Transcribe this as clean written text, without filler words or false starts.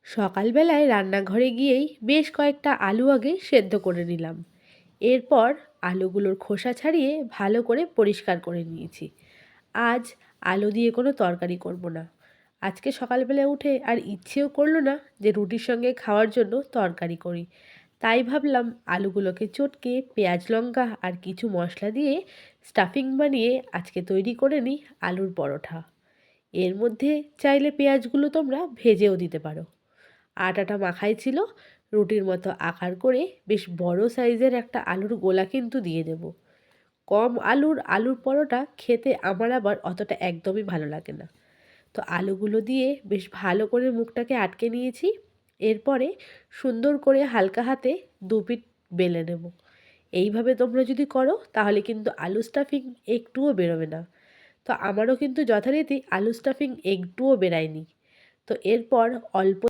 সকালবেলায় রান্নাঘরে গিয়েই বেশ কয়েকটা আলু আগে সেদ্ধ করে নিলাম। এরপর আলুগুলোর খোসা ছাড়িয়ে ভালো করে পরিষ্কার করে নিয়েছি। আজ আলু দিয়ে কোনো তরকারি করব না। আজকে সকালবেলা উঠে আর ইচ্ছেও করলো না যে রুটির সঙ্গে খাওয়ার জন্য তরকারি করি। তাই ভাবলাম আলুগুলোকে চটকে পেঁয়াজ লঙ্কা আর কিছু মশলা দিয়ে স্টাফিং বানিয়ে আজকে তৈরি করে নিই আলুর পরোটা। এর মধ্যে চাইলে পেঁয়াজগুলো তোমরা ভেজেও দিতে পারো। আটাটা মাখাই ছিল, রুটির মতো আকার করে বেশ বড় সাইজের একটা আলুর গোলা কিন্তু দিয়ে দেব। কম আলুর পরোটা খেতে আমার আবার অতটা একদমই ভালো লাগে না। তো আলুগুলো দিয়ে বেশ ভালো করে মুখটাকে আটকে নিয়েছি। এরপরে সুন্দর করে হালকা হাতে দুপিঠ বেলে নেব। এইভাবে তোমরা যদি করো তাহলে কিন্তু আলু স্টাফিং একটুও বেরোবে না। তো আমারও কিন্তু যথারীতি আলু স্টাফিং একটুও বেরায়নি। তো এরপর অল্প